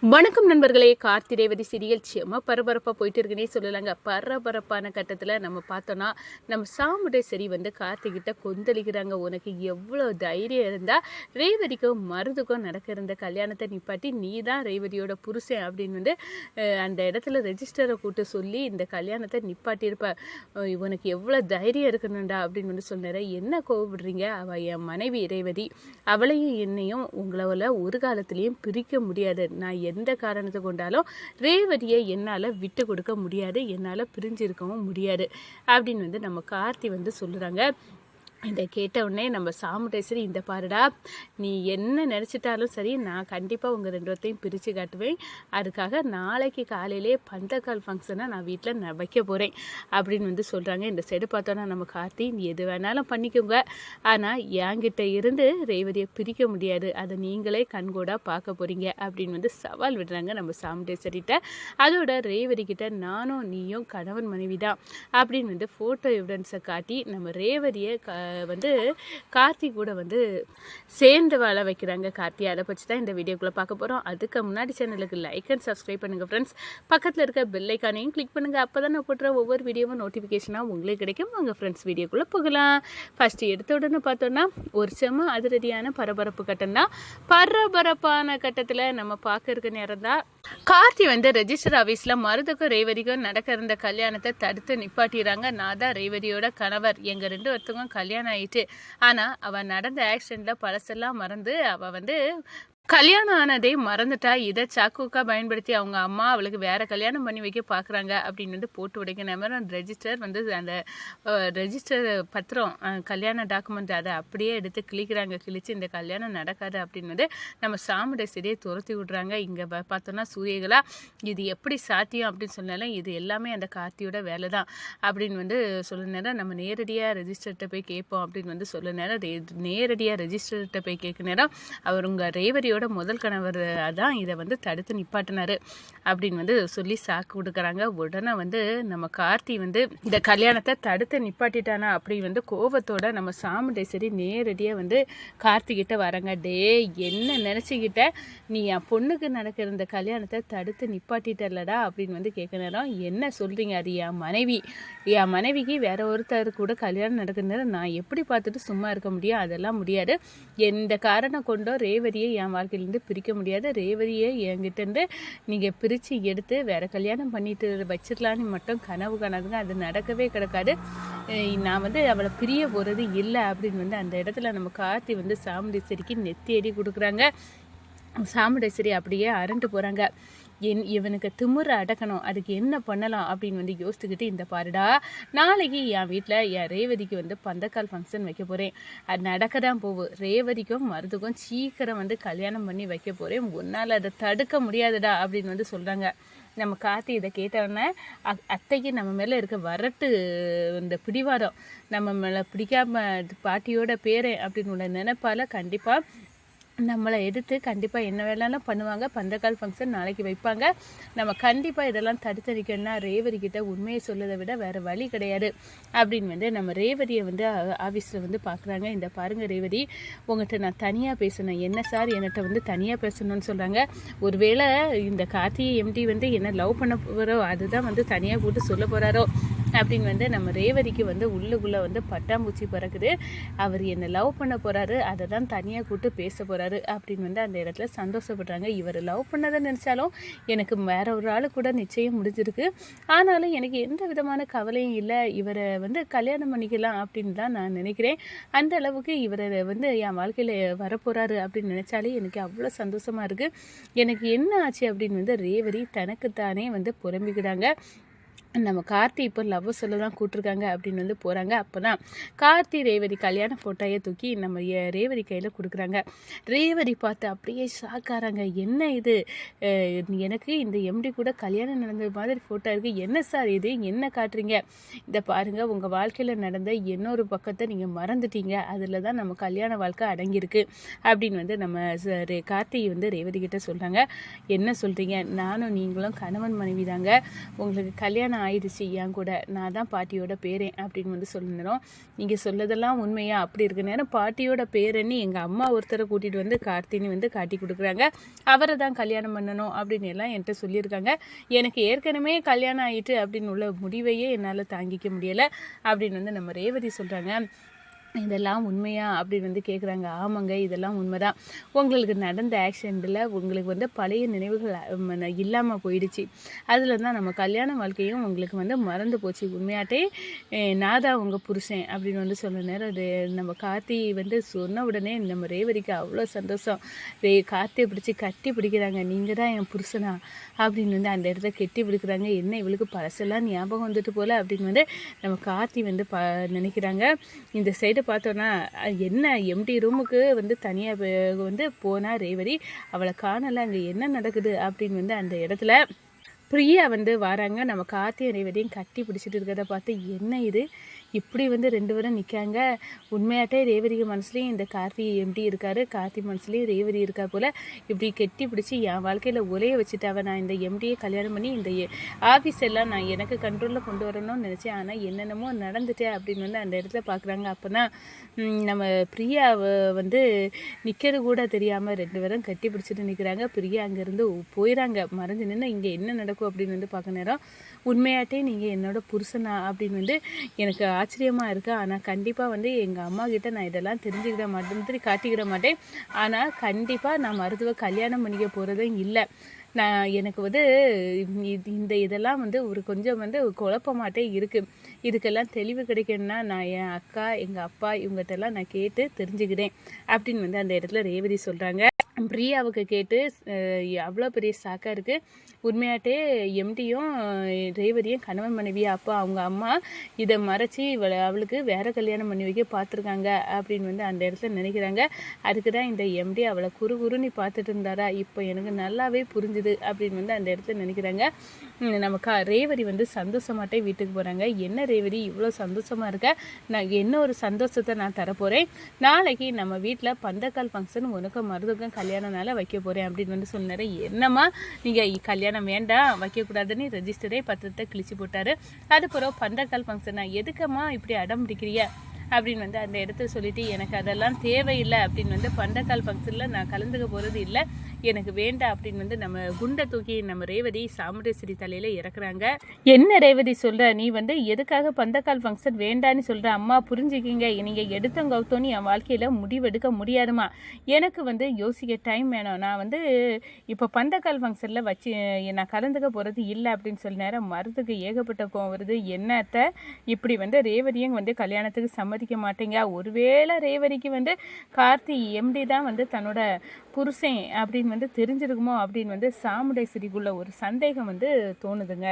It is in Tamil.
வணக்கம் நண்பர்களே. கார்த்தி ரேவதி சீரியல் செம்ம பரபரப்பாக போயிட்டு இருக்குன்னே சொல்லலாங்க. பரபரப்பான கட்டத்தில் நம்ம பார்த்தோன்னா நம்ம சாமுண்டேஸ்வரி கார்த்திகிட்ட கொந்தளிக்கிறாங்க. உனக்கு எவ்வளோ தைரியம் இருந்தால் ரேவதிக்கும் மருதுக்கும் நடக்க இருந்த கல்யாணத்தை நிப்பாட்டி நீ தான் ரேவதியோட புருஷன் அப்படின்னு அந்த இடத்துல ரெஜிஸ்டரை கூட்டு சொல்லி இந்த கல்யாணத்தை நிப்பாட்டியிருப்ப. உனக்கு எவ்வளோ தைரியம் இருக்கணும்டா அப்படின்னு சொன்னார். என்ன கோவப்படுறீங்க? அவள் என் மனைவி ரேவதி, அவளையும் என்னையும் உங்களால் ஒரு காலத்துலேயும் பிரிக்க முடியாது. நான் எந்த காரணத்தை கொண்டாலும் ரேவதியை என்னால் விட்டு கொடுக்க முடியாது, என்னால் பிரிஞ்சிருக்கவும் முடியாது அப்படின்னு நம்ம கார்த்தி சொல்லுறாங்க. இதை கேட்ட உடனே நம்ம சாமுண்டேஸ்வரி, இந்த பாருடா, நீ என்ன நினச்சிட்டாலும் சரி, நான் கண்டிப்பாக உங்கள் ரெண்டு பேர்த்தையும் பிரித்து காட்டுவேன். அதுக்காக நாளைக்கு காலையிலே பந்தக்கால் ஃபங்க்ஷனை நான் வீட்டில் வைக்க போகிறேன் அப்படின்னு சொல்கிறாங்க. இந்த சைடு பார்த்தோன்னா நம்ம கார்த்தி, நீ எது வேணாலும் பண்ணிக்கோங்க, ஆனால் என்கிட்ட இருந்து ரேவதியை பிரிக்க முடியாது, அதை நீங்களே கண்கூடாக பார்க்க போகிறீங்க அப்படின்னு சவால் விடுறாங்க நம்ம சாமுண்டேஸ்வரிகிட்ட. அதோட ரேவதி கிட்ட நானும் நீயும் கணவன் மனைவி தான் அப்படின்னு ஃபோட்டோ எவிடன்ஸை காட்டி நம்ம ரேவதியை கார்த்தி கூட சேர்ந்து வாழ வைக்கிறாங்க. கார்த்தி அதை பற்றி தான் இந்த வீடியோக்குள்ளே பார்க்க போகிறோம். அதுக்கு முன்னாடி சேனலுக்கு லைக் அண்ட் சப்ஸ்கிரைப் பண்ணுங்கள் ஃப்ரெண்ட்ஸ். பக்கத்தில் இருக்க பெல் ஐக்கானையும் கிளிக் பண்ணுங்கள். அப்போ தான் நான் போட்டுற ஒவ்வொரு வீடியோவும் நோட்டிஃபிகேஷனாக உங்களுக்கு கிடைக்கும். உங்கள் ஃப்ரெண்ட்ஸ் வீடியோக்குள்ளே போகலாம். ஃபஸ்ட்டு எடுத்த உடனே பார்த்தோன்னா ஒரு செம்ம அதிரடியான பரபரப்பு கட்டம் தான். பரபரப்பான கட்டத்தில் நம்ம பார்க்க இருக்க நேரம் தான் கார்த்தி ரெஜிஸ்டர் ஆஃபீஸில் மருதுக்கும் ரேவதிக்கும் நடக்க இருந்த கல்யாணத்தை தடுத்து நிப்பாட்டிடுறாங்க. நான் தான் ரேவதியோட கணவர், எங்கள் ரெண்டு ஒருத்தவங்க கல்யாணம் ஆயிட்டு, ஆனால் அவள் நடந்த ஆக்சிடெண்ட்டில் பழசெல்லாம் மறந்து அவள் கல்யாணம் ஆனதே மறந்துட்டா. இதை சாக்குக்கா பயன்படுத்தி அவங்க அம்மா அவளுக்கு வேற கல்யாணம் பண்ணி வைக்க பார்க்குறாங்க அப்படின்னு போட்டு உடைக்க நேரம் ரெஜிஸ்டர் அந்த ரெஜிஸ்டர் பத்திரம், கல்யாண டாக்குமெண்ட், அதை அப்படியே எடுத்து கிழிக்கிறாங்க. கிழிச்சு இந்த கல்யாணம் நடக்காது அப்படின்னு நம்ம சாமுண்டேஸ்வரியை துரத்தி விட்றாங்க. இங்கே பார்த்தோன்னா சூரியகலா, இது எப்படி சாத்தியம் அப்படின்னு சொன்னாலும் இது எல்லாமே அந்த கார்த்தியோட வேலை தான் அப்படின்னு சொல்ல நேரம் நம்ம நேரடியாக ரெஜிஸ்டர்கிட்ட போய் கேட்போம் அப்படின்னு சொல்ல நேரம் நேரடியாக ரெஜிஸ்டர்கிட்ட போய் கேட்க நேரம் அவர் உங்கள் ரேவதியோட முதல் கணவர் தான் இதை தடுத்து நிப்பாட்டினாரு அப்படின்னு சொல்லி சாக்கு கொடுக்குறாங்க. உடனே நம்ம கார்த்தி இந்த கல்யாணத்தை தடுத்து நிப்பாட்டிட்டானா அப்படி கோபத்தோட நம்ம சாமுண்டேஸ்வரி நேரடியாக கார்த்திகிட்ட வராங்க. டே, என்ன நினச்சிக்கிட்ட நீ என் பொண்ணுக்கு நடக்கிற இந்த கல்யாணத்தை தடுத்து நிப்பாட்டிட்டல்லடா அப்படின்னு கேட்க நேரம், என்ன சொல்கிறீங்க? அது என் மனைவிக்கு வேற ஒருத்தர் கூட கல்யாணம் நடக்கிற நேரம் நான் எப்படி பார்த்துட்டு சும்மா இருக்க முடியும்? அதெல்லாம் முடியாது. எந்த காரணம் கொண்டோ ரேவதியை என் வாழ்க்கையிலேருந்து பிரிக்க முடியாது. ரேவதியை என்கிட்டேருந்து நீங்கள் பிரித்து எடுத்து வேறு கல்யாணம் பண்ணிட்டு வச்சிடலான்னு மட்டும் கனவு காணாதுங்க. அது நடக்கவே கிடக்காது. நான் அவளை பிரிய போகிறது இல்லை அப்படின்னு அந்த இடத்துல நம்ம கார்த்தி சாமுண்டேஸ்வரிக்கு நெத்தி அடி கொடுக்குறாங்க. சாமுண்டேஸ்வரி அப்படியே அரண்டு போகிறாங்க. இவனுக்கு திமுறை அடக்கணும், அதுக்கு என்ன பண்ணலாம் அப்படின்னு யோசிச்சுக்கிட்டு, இந்த பாருடா, நாளைக்கு என் வீட்டில் என் ரேவதிக்கு பந்தக்கால் ஃபங்க்ஷன் வைக்க போகிறேன். அது நடக்க தான் போகும். ரேவதிக்கும் மருதுக்கும் சீக்கிரம் கல்யாணம் பண்ணி வைக்க போகிறேன். உன்னால் அதை தடுக்க முடியாதுடா அப்படின்னு சொல்கிறாங்க. நம்ம கார்த்தி இதை கேட்டோன்னே அத்தைக்கு நம்ம மேலே இருக்க வரட்டு இந்த பிடிவாதம், நம்ம மேலே பிடிக்காம பாட்டியோட பேரை அப்படின்னு நினைப்பால கண்டிப்பாக நம்மளை எதிர்த்து கண்டிப்பாக என்ன வேணாலும் பண்ணுவாங்க. பந்தக்கால் ஃபங்க்ஷன் நாளைக்கு வைப்பாங்க. நம்ம கண்டிப்பாக இதெல்லாம் தடுத்தரிக்கணும்னா ரேவதிக்கிட்ட உண்மையை சொல்லதை விட வேறு வழி கிடையாது அப்படின்னு நம்ம ரேவதியை ஆஃபீஸில் பார்க்குறாங்க. இந்த பாருங்கள் ரேவதி, உங்கள்கிட்ட நான் தனியாக பேசணும். என்ன சார் என்கிட்ட தனியாக பேசணும்னு சொல்கிறாங்க. ஒருவேளை இந்த கார்த்திகை எம்டி என்ன லவ் பண்ண போகிறோ அதுதான் தனியாக போட்டு சொல்ல போகிறாரோ அப்படின்னு நம்ம ரேவதிக்கு உள்ளுக்குள்ளே பட்டாம்பூச்சி பறக்குது. அவர் என்னை லவ் பண்ண போகிறாரு, அதை தான் தனியாக கூப்பிட்டு பேச போகிறாரு அப்படின்னு அந்த இடத்துல சந்தோஷப்படுறாங்க. இவர் லவ் பண்ணதை நினச்சாலும் எனக்கு வேற ஒரு ஆள் கூட நிச்சயம் முடிஞ்சிருக்கு. ஆனாலும் எனக்கு எந்த விதமான கவலையும் இல்லை. இவரை கல்யாணம் பண்ணிக்கலாம் அப்படின்னு தான் நான் நினைக்கிறேன். அந்த அளவுக்கு இவரை என் வாழ்க்கையில் வரப்போகிறாரு அப்படின்னு நினச்சாலே எனக்கு அவ்வளோ சந்தோஷமாக இருக்குது. எனக்கு என்ன ஆச்சு அப்படின்னு ரேவதி தனக்குத்தானே புலம்பிக்கிறாங்க. நம்ம கார்த்தி இப்போ லவ் சொல்ல தான் கூப்பிட்ருக்காங்க அப்படின்னு போகிறாங்க. அப்போ தான் கார்த்தி ரேவதி கல்யாண ஃபோட்டோயை தூக்கி நம்ம ரேவதி கையில் கொடுக்குறாங்க. ரேவதி பார்த்து அப்படியே ஷாக்காராங்க. என்ன இது, எனக்கு இந்த எம்டி கூட கல்யாணம் நடந்த மாதிரி ஃபோட்டோ இருக்குது, என்ன சார் இது, என்ன காட்டுறீங்க? இதை பாருங்கள், உங்கள் வாழ்க்கையில் நடந்த இன்னொரு பக்கத்தை நீங்கள் மறந்துட்டீங்க, அதில் தான் நம்ம கல்யாண வாழ்க்கை அடங்கியிருக்கு அப்படின்னு நம்ம கார்த்தி ரேவதி கிட்ட சொல்கிறாங்க. என்ன சொல்கிறீங்க? நானும் நீங்களும் கணவன் மனைவி தாங்க. உங்களுக்கு கல்யாணம் கல்யாணம் ஆயிடுச்சு என் கூட, நான் தான் பாட்டியோட பேரன் அப்படின்னு வந்து சொல்ல நேரம், நீங்கள் சொல்லதெல்லாம் உண்மையா அப்படி இருக்க நேரம் பாட்டியோட பேரன்னு எங்கள் அம்மா ஒருத்தரை கூட்டிகிட்டு வந்து கார்த்தின்னு வந்து காட்டி கொடுக்குறாங்க, அவரை தான் கல்யாணம் பண்ணணும் அப்படின்னு எல்லாம் என்கிட்ட சொல்லியிருக்காங்க. எனக்கு ஏற்கனவே கல்யாணம் ஆயிட்டு அப்படின்னு உள்ள முடிவையே என்னால் தாங்கிக்க முடியலை அப்படின்னு வந்து நம்ம ரேவதி சொல்கிறாங்க. இதெல்லாம் உண்மையா அப்படின்னு வந்து கேட்குறாங்க. ஆமாங்க, இதெல்லாம் உண்மைதான். உங்களுக்கு நடந்த ஆக்சிடெண்ட்டில் உங்களுக்கு வந்து பழைய நினைவுகள் இல்லாமல் போயிடுச்சு. அதில் தான் நம்ம கல்யாண வாழ்க்கையும் உங்களுக்கு வந்து மறந்து போச்சு. உண்மையாட்டே நான் தான் உங்கள் புருஷன் அப்படின்னு வந்து சொன்ன நேரம் நம்ம கார்த்தி வந்து சொன்ன உடனே நம்ம ரேவதிக்கு அவ்வளோ சந்தோஷம். கார்த்தியை பிடிச்சி கட்டி பிடிக்கிறாங்க. நீங்கள் தான் என் புருஷனா அப்படின்னு வந்து அந்த இடத்துல கெட்டி பிடிக்கிறாங்க. என்ன இவளுக்கு பழசெல்லாம் ஞாபகம் வந்துட்டு போல் அப்படின்னு வந்து நம்ம கார்த்தி வந்து நினைக்கிறாங்க. இந்த சைடு பார்த்தோன்னா என்ன எம்டி ரூமுக்கு வந்து தனியாக வந்து போனால் ரேவதி, அவளை காணலை, அங்கே என்ன நடக்குது அப்படின்னு வந்து அந்த இடத்துல பிரியா வந்து வராங்க. நம்ம கார்த்தியும் ரேவதியும் கட்டி பிடிச்சிட்டு இருக்கிறத பார்த்து என்ன இது இப்படி வந்து 2 பேரும் நிற்காங்க. உண்மையாட்டே ரேவதிக்கு மனசுலேயும் இந்த கார்த்தி எம்டி இருக்கார், கார்த்தி மனசுலேயும் ரேவதி இருக்கா போல். இப்படி கெட்டி பிடிச்சி என் வாழ்க்கையில் ஒலைய வச்சுட்டாவ. நான் இந்த எம்டியை கல்யாணம் பண்ணி இந்த ஆஃபீஸ் எல்லாம் நான் எனக்கு கண்ட்ரோலில் கொண்டு வரணும்னு நினச்சேன். ஆனால் என்னென்னமோ நடந்துட்டேன் அப்படின்னு வந்து அந்த இடத்துல பார்க்குறாங்க. அப்போ தான் நம்ம பிரியா வந்து நிற்கிறது கூட தெரியாமல் 2 பேரும் கட்டி பிடிச்சிட்டு நிற்கிறாங்க. பிரியா அங்கேருந்து போயிடறாங்க. மறைஞ்சு நின்று இங்கே என்ன நடக்கும் அப்படின்னு வந்து பார்க்க நேரம், உண்மையாட்டே நீங்கள் என்னோட புருஷனா அப்படின்னு வந்து எனக்கு ஆச்சரியமாக இருக்குது. ஆனால் கண்டிப்பாக வந்து எங்கள் அம்மா கிட்ட நான் இதெல்லாம் தெரிஞ்சுக்கிட மாட்டேன், காட்டிக்கிட மாட்டேன். ஆனால் கண்டிப்பாக நான் மருத்துவ கல்யாணம் பண்ணிக்க போகிறதும் இல்லை. எனக்கு வந்து இதெல்லாம் வந்து ஒரு கொஞ்சம் வந்து குழப்பமாட்டே இருக்குது. இதுக்கெல்லாம் தெளிவு கிடைக்கணும்னா நான் என் அக்கா, எங்கள் அப்பா இவங்ககிட்டலாம் நான் கேட்டு தெரிஞ்சுக்கிறேன் அப்படின்னு வந்து அந்த இடத்துல ரேவதி சொல்கிறாங்க. பிரியாவுக்கு கேட்டு அவ்வளோ பெரிய சாக்காக இருக்குது. உண்மையாட்டே எம்டியும் ரேவதியும் கணவன் மனைவியா, அப்போ அவங்க அம்மா இதை மறைச்சி அவளுக்கு வேறு கல்யாணம் பண்ணி வைக்க பார்த்துருக்காங்க அப்படின்னு வந்து அந்த இடத்துல நினைக்கிறாங்க. அதுக்கு தான் இந்த எம்டி அவளை குறுகுறுன்னு பார்த்துட்டு இருந்தாரா, இப்போ எனக்கு நல்லாவே புரிஞ்சுது அப்படின்னு வந்து அந்த இடத்துல நினைக்கிறாங்க. நம்ம ரேவதி வந்து சந்தோஷமாட்டே வீட்டுக்கு போகிறாங்க. என்ன ரேவதி இவ்வளோ சந்தோஷமாக இருக்க, நான் என்ன ஒரு சந்தோஷத்தை நான் தரப்போகிறேன். நாளைக்கு நம்ம வீட்டில் பந்தக்கால் ஃபங்க்ஷன் உனக்கு மருதுக்கும் கல்யாணனால வைக்க போகிறேன் அப்படின்னு வந்து சொன்னார். என்னம்மா நீங்கள் கல்யாணம் வேண்டாம் வைக்கக்கூடாதுன்னு ரெஜிஸ்டரே பத்திரத்தை கிழிச்சு போட்டார். அதுக்கப்புறம் பந்தக்கால் ஃபங்க்ஷனா எதுக்கம்மா இப்படி அடம் பிடிக்கிறிய அப்படின்னு வந்து அந்த இடத்துல சொல்லிட்டு, எனக்கு அதெல்லாம் தேவையில்லை அப்படின்னு வந்து பந்தக்கால் ஃபங்க்ஷனில் நான் கலந்துக்க போகிறது இல்லை, எனக்கு வேண்டாம் அப்படின்னு வந்து நம்ம குண்டை தூக்கி நம்ம ரேவதி சாமுண்டேஸ்வரி தலையில் இறக்குறாங்க. என்ன ரேவதி சொல்கிற, நீ வந்து எதுக்காக பந்தக்கால் ஃபங்க்ஷன் வேண்டான்னு சொல்கிற? அம்மா புரிஞ்சுக்கிங்க, நீங்கள் எடுத்தங்கவுத்தோன்னு என் வாழ்க்கையில் முடிவெடுக்க முடியாதுமா. எனக்கு வந்து யோசிக்க டைம் வேணும். நான் வந்து இப்போ பந்தக்கால் ஃபங்க்ஷனில் வச்சு நான் கலந்துக்க போகிறது இல்லை அப்படின்னு சொல்ல நேரம் மருத்துக்கு ஏகப்பட்ட கோவம் வருது. என்னத்தை இப்படி வந்து ரேவதியும் வந்து கல்யாணத்துக்கு சம்மதிக்க மாட்டேங்க. ஒருவேளை ரேவதிக்கு வந்து கார்த்தி எம்டி தான் வந்து தன்னோட புருஷன் அப்படின்னு வந்து தெரிஞ்சிருக்குமோ அப்படின்னு வந்து சாமுண்டேஸ்வரிக்குள்ள ஒரு சந்தேகம் வந்து தோணுதுங்க.